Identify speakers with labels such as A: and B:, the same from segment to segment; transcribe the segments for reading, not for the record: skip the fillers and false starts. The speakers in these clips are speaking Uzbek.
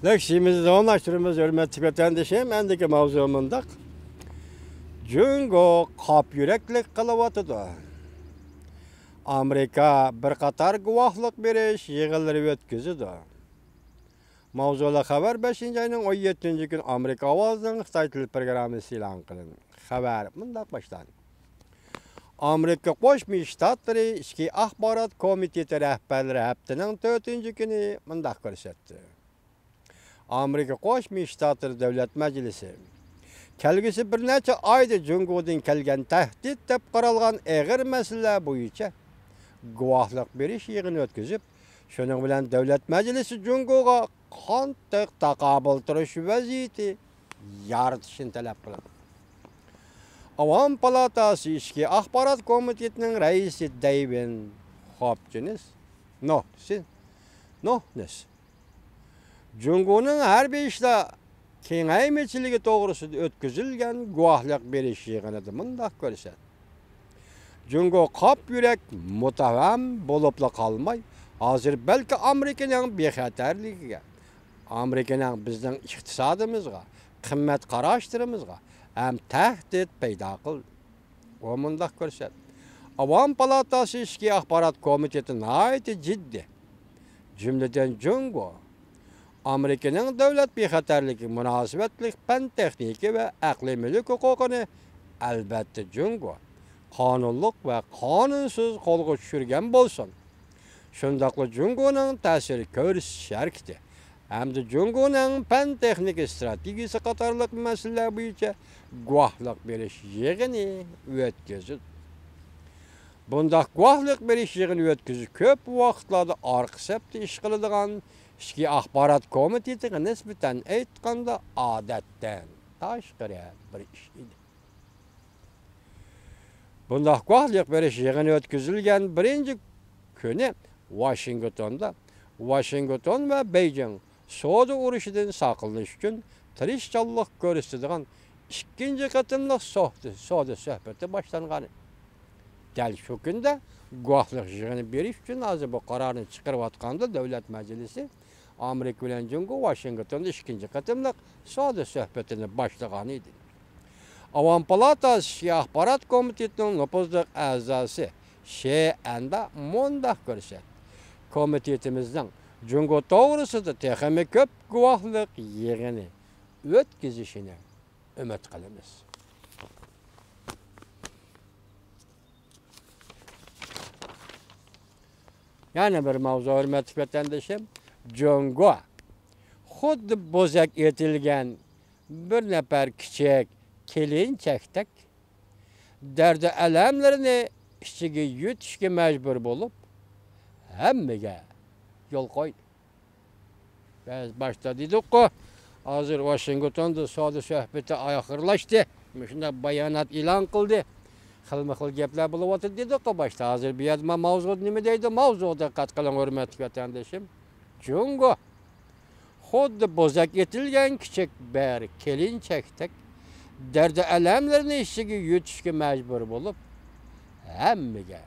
A: Leksimizni anlaştırımız hürmetli vatandaşım, endeki mavzumundaq. Jungo qap yüreklik qılıvatıdı. Amerika bir qatar guvahlıq beriş yığılları ötküzüdü. Mavzula xabar 5-ci ayının 17-ci gün Amerika avazının Xitay tili programı ilan qılındı. Xabar mundaq başlandı. Amerika Qoşmuş Ştatları İçki Axbarat Komiteti rəhbərləri həftənin 4-cü günü mundaq göstərdi. Amerika Qoşmuş Ştatları Devlet Meclisi kelgisi bir neçe ayda Jungo'dan kelgen tehdit dep qaralgan ağır mesele boyunca guvahlıq beriş yığını ötküzüp, şunun bilen Devlet Meclisi Jungo'ga qantiq taqabıl turuş vaziyeti yaratışını talep qıldı. Avam Palatası İçki Axbarat Komitetinin reisi David Hopkins, Jungo'nun her bir işle kengaymeçiligi doğrusu ötküzülgen guvahlıq beriş yığınıdı mundaq görset. Jungo qap yürek mutavam bolupla kalmay, hazır belki Amerika'nın bexatarligiga, Amerika'nın bizden iqtisadımızga, qimmat qaraştırımızga hem tehdit peyda qıldı. O mundaq görset. Avam Palatası İçki Axbarat Komiteti nayeti ciddi. Cümleden Jungo Amerika'nın devlet bexatarligi, münasibetlik, pen texniki ve aqlimilik hukukunu elbette Jungo kanunluk ve kanunsuz kolga düşürgen bolsun. Şundaqlı Jungo'nun təsiri görüşərkdi. Hem de Jungo'nun pen texniki strategisi qatarlıq meseleler boyunca guvahlıq beriş yığını ötküzüldü. Bundaq guvahlıq beriş yığını ötküzü köp vaqtlarda arqı septi iş qılıdığan İçki Axbarat Komitetiga nisbeten aytqanda adatdan tashqari bir iş idi. Bundaq guvahlıq beriş yığını ötküzülgen birinci günü Washington ve Beijing Soğudu uruşidan saqılış üçün tirişçallıq görüstüdüğün ikinci qatımlıq soğudu söhbəti başlanğanı. Dəl şu günde guvahlıq yığını beriş üçün azı bu qararını çıxırıb atqanda Devlet Meclisi Amerika bilen Jungo Washington'da ikinci qatımlıq soğudu söhbətini başlağanı idi. Avam Palatası Axbarat Komitetinin nüfuzdaq əzası anda mundaq görset. Komitetimizden Jungo doğrusu da texemi köp guvahlıq yığını ötküzüşüne ümit qılımız. Yani bir mavzu hürmetli vatandaşım, Jungo xuddi bozak etilgen bir nefer kichik kelinchakdak derdi alamlarini ichiga yutishga majbur bo'lib hammaga yo'l qo'ydi. Biz başta dedik-ku, hazır Washington'da so'da söhbeti oxirlashdi. Shunda bayonot e'lon qildi. Xilma-xil gaplar bo'lib o'tdi dedik-ku başta. Hazır bu yerda mavzu nima deydi? Mavzuga diqqat qiling hurmatli vatandoshim. Jungo xuddi bozak etilgan kichik bir kelinchakdak derdi alamlarini ichiga yutishga majbur bo'lib hammaga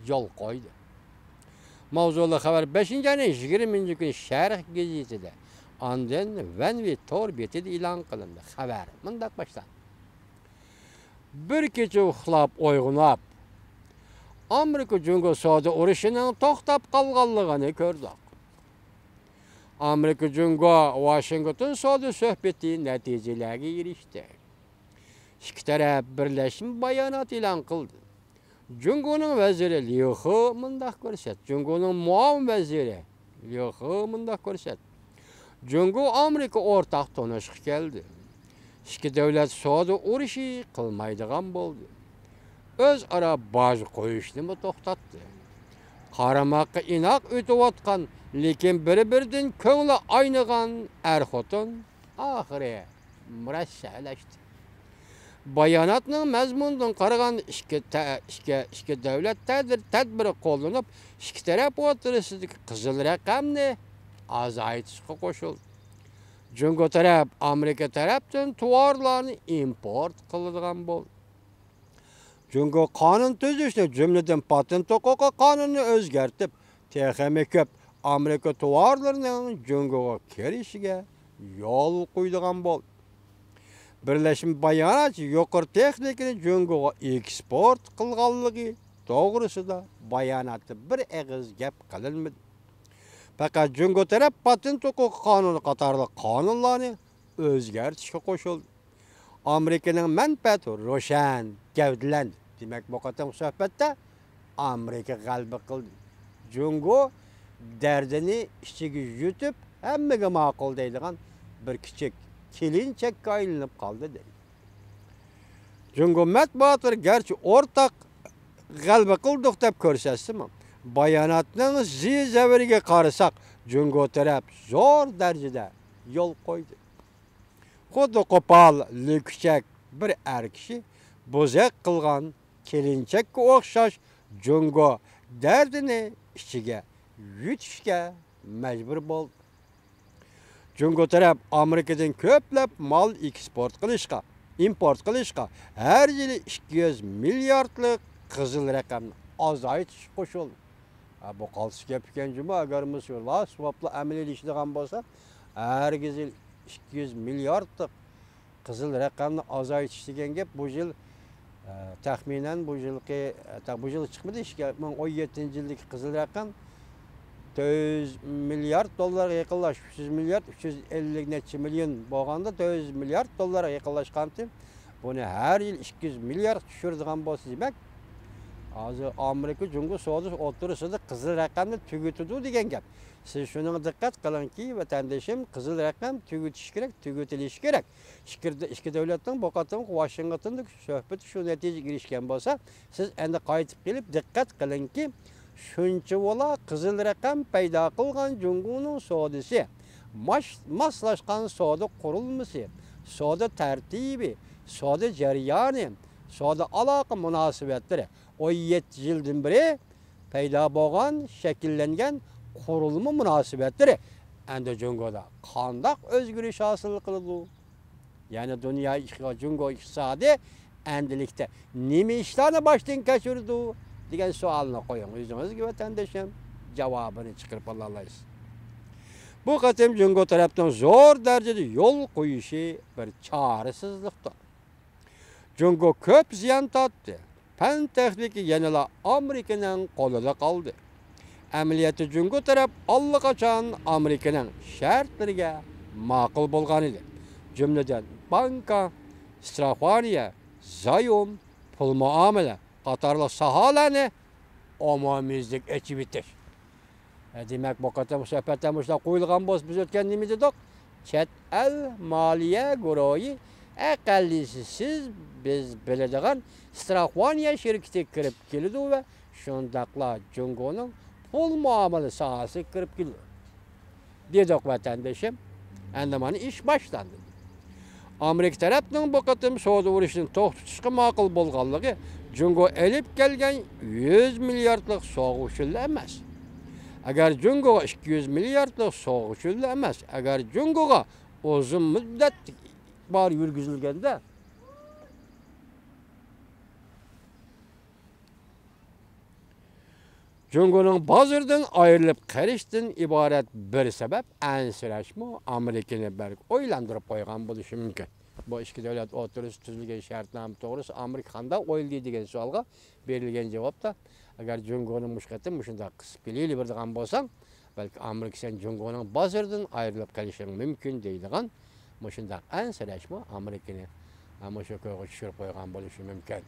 A: yo'l qo'ydi. Mavzuli xabar 5-ci ayının 20-ci günü Şərq gazetida ondan Vanvi Tor betida e'lon qilindi. Xabar mundaq başlandı. Bir kecha uxlab uyg'onib Amerika Jungo so'da urushining to'xtab qolganligini ko'rdik. Amerika Jungo Washington so'da söhbeti natijalarga erishdi. İki taraf birleşim bayonot e'lon qildi. Jungo'nun veziri Liu He mundaq ko'rsat. Jungo'nun muavin veziri Liu He mundaq ko'rsat. Jungo Amerika o'rtaq tanışıq geldi. İki devlet so'da urushi qilmaydigan bo'ldi. O'zaro boj qo'yishni to'xtatdi. Qaramoqqa inoq o'tayotgan, lekin bir-biridan ko'ngli aynigan er-xotin oxiri murashshalashdi. Bayonotning mazmunidan qaragan ikki davlat tadbiri qo'llanib, ikki taraf o'rtasidagi qizil raqamni azaytishga qo'shildi. Jungo taraf Amerika tarafdan tovarlarni import qiladigan bo'ldi. Jungo qonun tuzishni, jumladan patent huquqi qonunini o'zgartib, texmi ko'p Amerika tovarlarının Cungo'ga kirişiga yol qo'ydigan bo'ldi. Birleşim bayanat yuqori texnikani Cungo'ga eksport qilganligi to'g'risida bayonotda bir og'iz gap qilinmadi. Faqat Cungo taraf patent huquqi qonuni qatorli qonunlarni o'zgartirishga qo'shildi. Amerikaning manfaati ro'shan gavdalandi. Demak, bu qatam suhbatda Amerika g'alaba qildi. Cungo dardini ichiga yutib, hammaga ma'qul deydigan bir kichik kelinchakka aylanib qoldi deydi. Cungo matbuotlar garchi o'rtaq g'alaba qildik deb ko'rsatsa-mu, bayonotning zaviriga qarasak, Cungo taraf zo'r darajada yo'l qo'ydi. Xuddi qo'pol, lukchak bir kishi bo'zaq qilgan kelinchakka o'xshash Cungo dardini ichiga yutishga majbur bo'ldi. Cungo taraf Amerikadan ko'plab mal eksport qilishga, import qilishga har yili 200 milliardlik qizil raqamni ozaytish qo'shildi. Bu qaltis gap ekan juma, agar musullar swapla amaliylashidigan bo'lsa, har yil 200 milliardlik qizil raqamni ozaytish degan gap bu yil taxminan bu yil chiqmadi, 2017-yildagi qizil raqam 400 milyard dollarga yaqinlash, 300 milyard, 350 necha million bo'lganda 400 milyard dollarga yaqinlashganti. Buni har yil 200 milyard tushiradigan bo'lsa, demak, hozir Amerika Cungo savdo o'tirisida qizil raqamni tugatadi degan gap. Siz shunga diqqat qilingki, vatandashim, qizil raqam tugatish kerak, tugatilishi kerak. Ikki davlatning bu qatim Washingtonda suhbat shu natijaga erishgan bo'lsa, siz endi qaytib kelib diqqat qilingki, shuncha vola qizil raqam paydo qilgan Cungoning savdosi, moslashgan savdo qurilmasi, savdo tartibi, savdo jarayoni, savdo aloqa munosabatlari 17 yildan beri paydo bo'lgan, shakllangan qurilma munosabatlari endi Cungoda qanday o'zgarish hosil qildi? Ya'ni dunyo Cungo iqtisodi endilikda nima ishlarni boshdan kechirdi degan savolni qo'ying o'zingizga vatandashim, javobini chiqarib ola olasiz. Bu qatim Cungo tarafdan zo'r darajada yo'l qo'yishi bir chorasizlikdir. Cungo ko'p ziyon tortdi. Fan texnika yanala Amerikaning qo'lida qoldi. Amaliyotda Cungo taraf allaqachon Amerikaning shartlariga ma'qul bo'lgan edi. Jumladan banka, strafaniya, zayom, pul muomala qatorli sohalarni omomizlik echib bitish. Demak, bu qatam suhbatda mushlar qo'yilgan bo'lsa, biz o'tgan nima dedik? Chet el moliya guruhi aqallisi siz biz biladigan strafaniya shirkatiga kirib keldi va shundaqla Cungoning pul muomala sohasiga kirib keldi. Dedik vatandashim, endi mana ish boshlandi. Amerika tarafning bu qatim savdo urushini to'xtatishga ma'qul bo'lganligi Cungo elib kelgan 100 milliardlik so'g'ishlar emas. Agar Cungoga 200 milliardlik so'g'ishlar emas, agar Cungoga uzun muddat bor yurgizilganda Cungoning bozordan ayrilib qarishdan iborat bir sabab ansirashmi Amerikani bir o'ylantirib qo'ygan bo'lishi mumkin. Bu ikki davlat o'rtasida tuzilgan shartnoma to'g'risida Amerika qanday o'ylaydi degan savolga berilgan javobda, agar Cungoning mushqatin shunday qisib kelib beradigan bo'lsam, balki Amerika sen Cungoning bozordan ayrilib qolishi mumkin deydigan, shunday ansirashmi Amerikani shu ko'yga tushirib qo'ygan bo'lishi mumkin.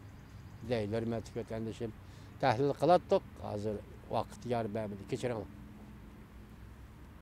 A: Deylar, hurmatli vatandashim, tahlil qilatdik. Hozir vaqt yar bermadi. Kechiring.